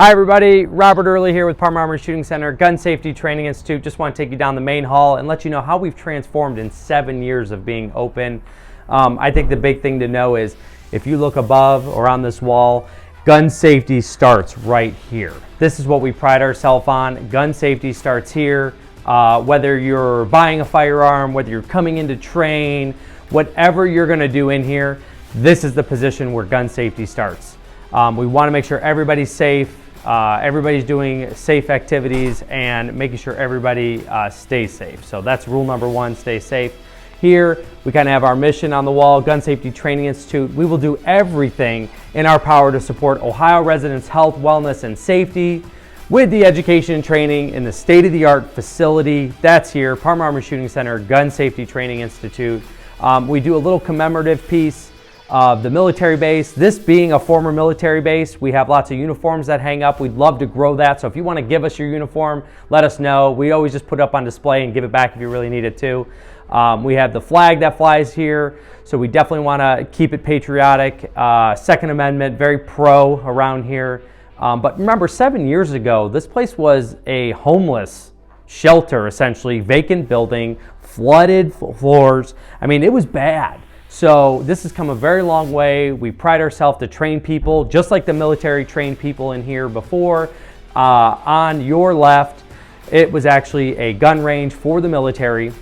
Hi everybody, Robert Euerle here with Parma Armory Shooting Center, Gun Safety Training Institute. Just want to take you down the main hall and let you know how we've transformed in 7 years of being open. I think the big thing to know is if you look above or on this wall, gun safety starts right here. This is what we pride ourselves on. Gun safety starts here. Whether you're buying a firearm, whether you're coming in to train, whatever you're going to do in here, this is the position where gun safety starts. We want to make sure everybody's safe. Everybody's doing safe activities and making sure everybody stays safe. So that's rule number one, stay safe. Here, we kind of have our mission on the wall, Gun Safety Training Institute. We will do everything in our power to support Ohio residents' health, wellness, and safety with the education and training in the state-of-the-art facility. That's here, Parma Armory Shooting Center, Gun Safety Training Institute. We do a little commemorative piece of the military base. This being a former military base, we have lots of uniforms that hang up. We'd love to grow that. So if you want to give us your uniform, let us know. We always just put it up on display and give it back if you really need it to. We have the flag that flies here, so we definitely want to keep it patriotic. Second Amendment, very pro around here. But remember, 7 years ago, this place was a homeless shelter, essentially, vacant building, flooded floors. I mean, it was bad. So this has come a very long way. We pride ourselves to train people, just like the military trained people in here before. On your left, it was actually a gun range for the military,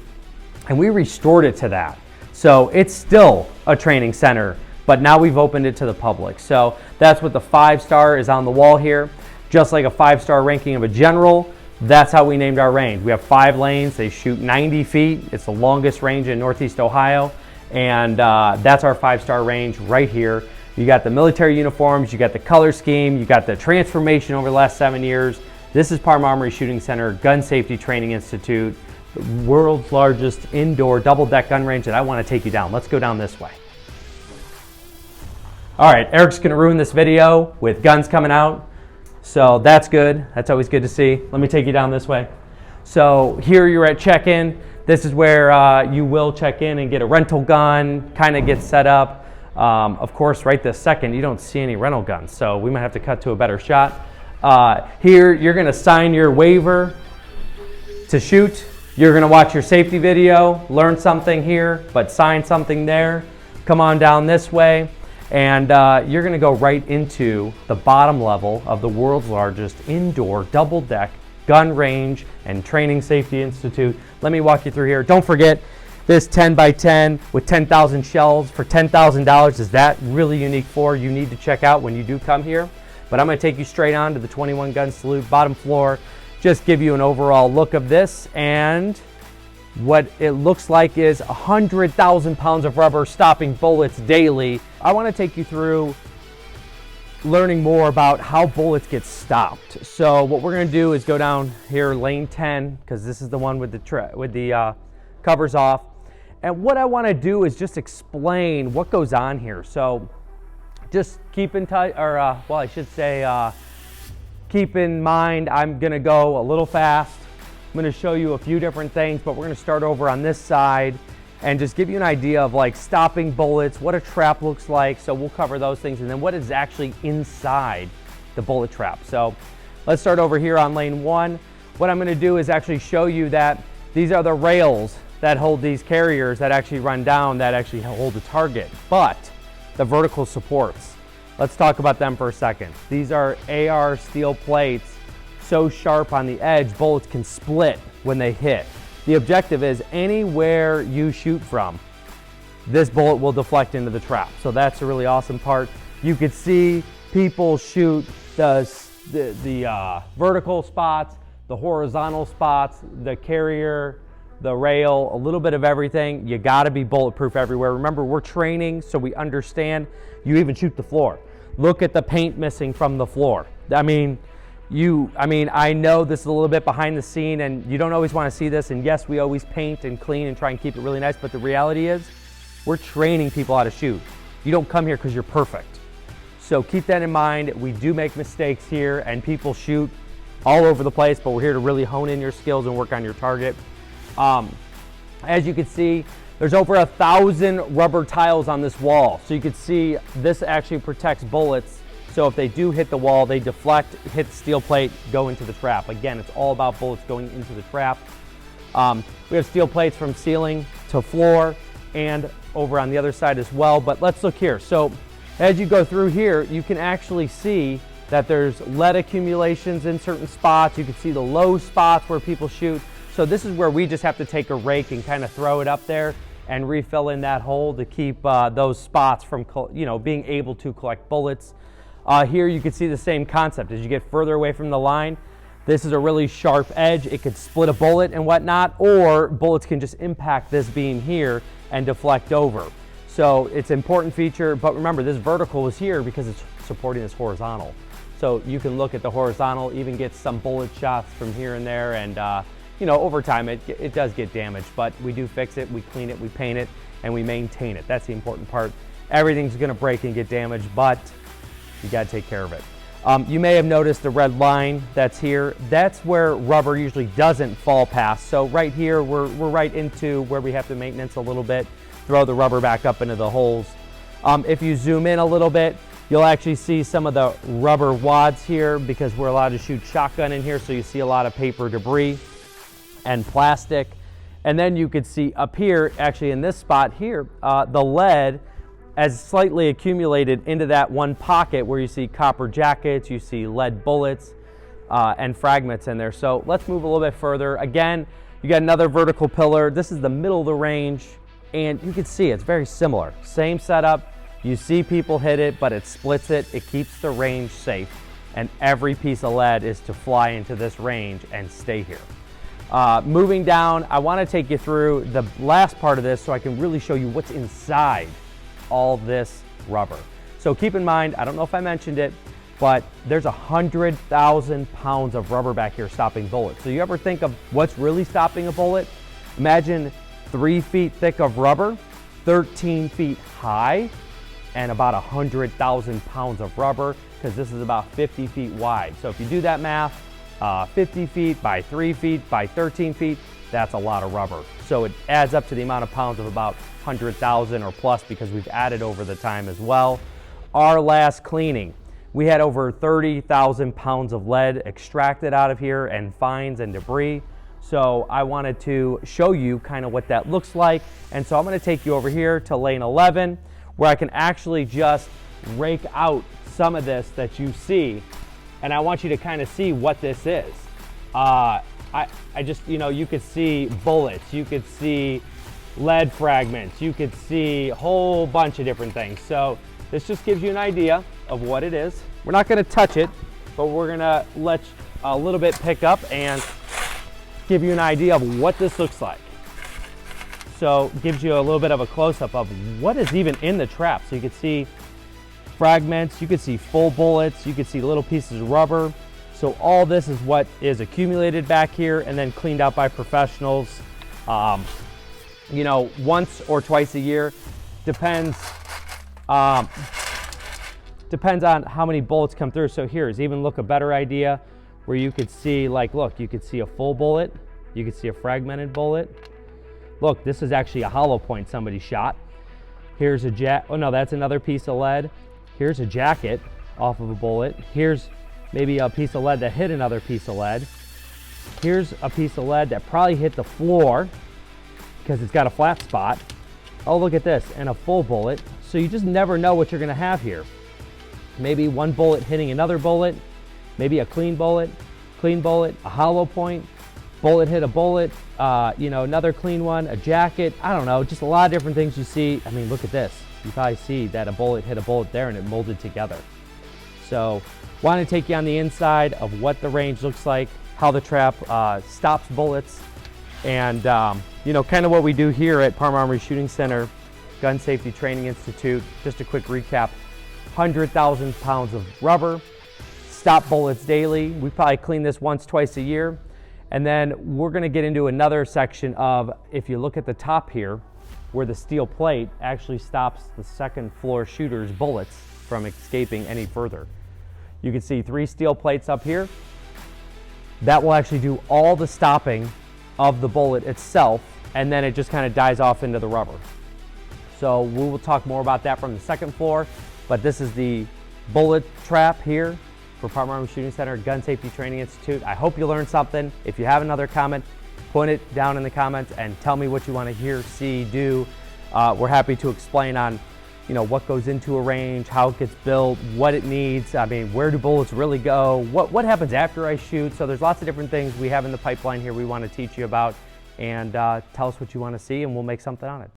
and we restored it to that. So it's still a training center, but now we've opened it to the public. So that's what the 5-star is on the wall here. Just like a 5-star ranking of a general, that's how we named our range. We have 5 lanes. They shoot 90 feet. It's the longest range in Northeast Ohio. And that's our 5-star range right here. You got the military uniforms, you got the color scheme, you got the transformation over the last 7 years. This is Parma Armory Shooting Center, Gun Safety Training Institute, the world's largest indoor double-deck gun range, and I want to take you down. Let's go down this way. All right, Eric's going to ruin this video with guns coming out, so that's good. That's always good to see. Let me take you down this way. So here you're at check-in. This is where you will check in and get a rental gun, kind of get set up. Of course, right this second, you don't see any rental guns, so we might have to cut to a better shot. Here, you're going to sign your waiver to shoot. You're going to watch your safety video, learn something here, but sign something there. Come on down this way, and you're going to go right into the bottom level of the world's largest indoor double-deck gun range and training safety institute. Let me walk you through here. Don't forget this 10x10 with 10,000 shells for $10,000. Is that really unique for you need to check out when you do come here? But I'm going to take you straight on to the 21 gun salute, bottom floor, just give you an overall look of this, and what it looks like is 100,000 pounds of rubber stopping bullets daily. I want to take you through learning more about how bullets get stopped. So what we're going to do is go down here, lane 10, because this is the one with the covers off. And what I want to do is just explain what goes on here. So just keep in touch, or well, I should say, keep in mind, I'm going to go a little fast. I'm going to show you a few different things, but we're going to start over on this side and just give you an idea of like stopping bullets, what a trap looks like. So we'll cover those things, and then what is actually inside the bullet trap. So let's start over here on lane 1. What I'm going to do is actually show you that these are the rails that hold these carriers that actually run down, that actually hold the target, but the vertical supports. Let's talk about them for a second. These are AR steel plates, so sharp on the edge, bullets can split when they hit. The objective is anywhere you shoot from, this bullet will deflect into the trap. So that's a really awesome part. You could see people shoot the vertical spots, the horizontal spots, the carrier, the rail, a little bit of everything. You gotta be bulletproof everywhere. Remember, we're training, so we understand. You even shoot the floor. Look at the paint missing from the floor. I mean, I know this is a little bit behind the scene and you don't always want to see this, and yes, we always paint and clean and try and keep it really nice, but the reality is we're training people how to shoot. You don't come here because you're perfect. So keep that in mind. We do make mistakes here and people shoot all over the place, but we're here to really hone in your skills and work on your target. As you can see, there's over 1,000 rubber tiles on this wall. So you can see this actually protects bullets So if they do hit the wall, they deflect, hit the steel plate, go into the trap. Again, it's all about bullets going into the trap. We have steel plates from ceiling to floor and over on the other side as well. But let's look here. So as you go through here, you can actually see that there's lead accumulations in certain spots. You can see the low spots where people shoot. So this is where we just have to take a rake and kind of throw it up there and refill in that hole to keep those spots from being able to collect bullets. Here you can see the same concept. As you get further away from the line, this is a really sharp edge. It could split a bullet and whatnot, or bullets can just impact this beam here and deflect over. So it's an important feature, but remember this vertical is here because it's supporting this horizontal. So you can look at the horizontal, even get some bullet shots from here and there, and over time it does get damaged, but we do fix it, we clean it, we paint it, and we maintain it. That's the important part. Everything's gonna break and get damaged, but you gotta take care of it. You may have noticed the red line that's here. That's where rubber usually doesn't fall past. So right here, we're right into where we have to maintenance a little bit, throw the rubber back up into the holes. If you zoom in a little bit, you'll actually see some of the rubber wads here because we're allowed to shoot shotgun in here, so you see a lot of paper debris and plastic. And then you could see up here, actually in this spot here, the lead as slightly accumulated into that one pocket where you see copper jackets, you see lead bullets, and fragments in there. So let's move a little bit further. Again, you got another vertical pillar. This is the middle of the range, and you can see it's very similar. Same setup. You see people hit it, but it splits it. It keeps the range safe, and every piece of lead is to fly into this range and stay here. Moving down, I want to take you through the last part of this so I can really show you what's inside all this rubber. So keep in mind, I don't know if I mentioned it, but there's 100,000 pounds of rubber back here stopping bullets. So you ever think of what's really stopping a bullet? Imagine 3 feet thick of rubber, 13 feet high, and about 100,000 pounds of rubber, because this is about 50 feet wide. So if you do that math, 50 feet by 3 feet by 13 feet, that's a lot of rubber. So it adds up to the amount of pounds of about 100,000 or plus, because we've added over the time as well. Our last cleaning, we had over 30,000 pounds of lead extracted out of here, and fines and debris. So I wanted to show you kind of what that looks like. And so I'm going to take you over here to lane 11, where I can actually just rake out some of this that you see. And I want you to kind of see what this is. I just, you could see bullets, you could see lead fragments, you could see a whole bunch of different things. So this just gives you an idea of what it is. We're not going to touch it, but we're going to let a little bit pick up and give you an idea of what this looks like. So it gives you a little bit of a close-up of what is even in the trap. So you can see fragments, you can see full bullets, you can see little pieces of rubber. So all this is what is accumulated back here and then cleaned out by professionals, once or twice a year. Depends on how many bullets come through. So here's even look a better idea where you could see, look, you could see a full bullet, you could see a fragmented bullet. Look, this is actually a hollow point somebody shot. Here's a oh no, that's another piece of lead. Here's a jacket off of a bullet. Here's maybe a piece of lead that hit another piece of lead. Here's a piece of lead that probably hit the floor because it's got a flat spot. Oh, look at this, and a full bullet. So you just never know what you're gonna have here. Maybe one bullet hitting another bullet, maybe a clean bullet, a hollow point, bullet hit a bullet, another clean one, a jacket, I don't know, just a lot of different things you see. I mean, look at this. You probably see that a bullet hit a bullet there and it molded together. So, want to take you on the inside of what the range looks like, how the trap stops bullets, and kind of what we do here at Parma Armory Shooting Center, Gun Safety Training Institute. Just a quick recap, 100,000 pounds of rubber, stop bullets daily. We probably clean this once, twice a year. And then we're going to get into another section of, if you look at the top here, where the steel plate actually stops the second floor shooter's bullets from escaping any further. You can see 3 steel plates up here. That will actually do all the stopping of the bullet itself, and then it just kind of dies off into the rubber. So we will talk more about that from the second floor, but this is the bullet trap here for Parma Armory Shooting Center Gun Safety Training Institute. I hope you learned something. If you have another comment, put it down in the comments and tell me what you want to hear, see, do. We're happy to explain on what goes into a range, how it gets built, what it needs. I mean, where do bullets really go? What happens after I shoot? So there's lots of different things we have in the pipeline here we want to teach you about. And tell us what you want to see and we'll make something on it.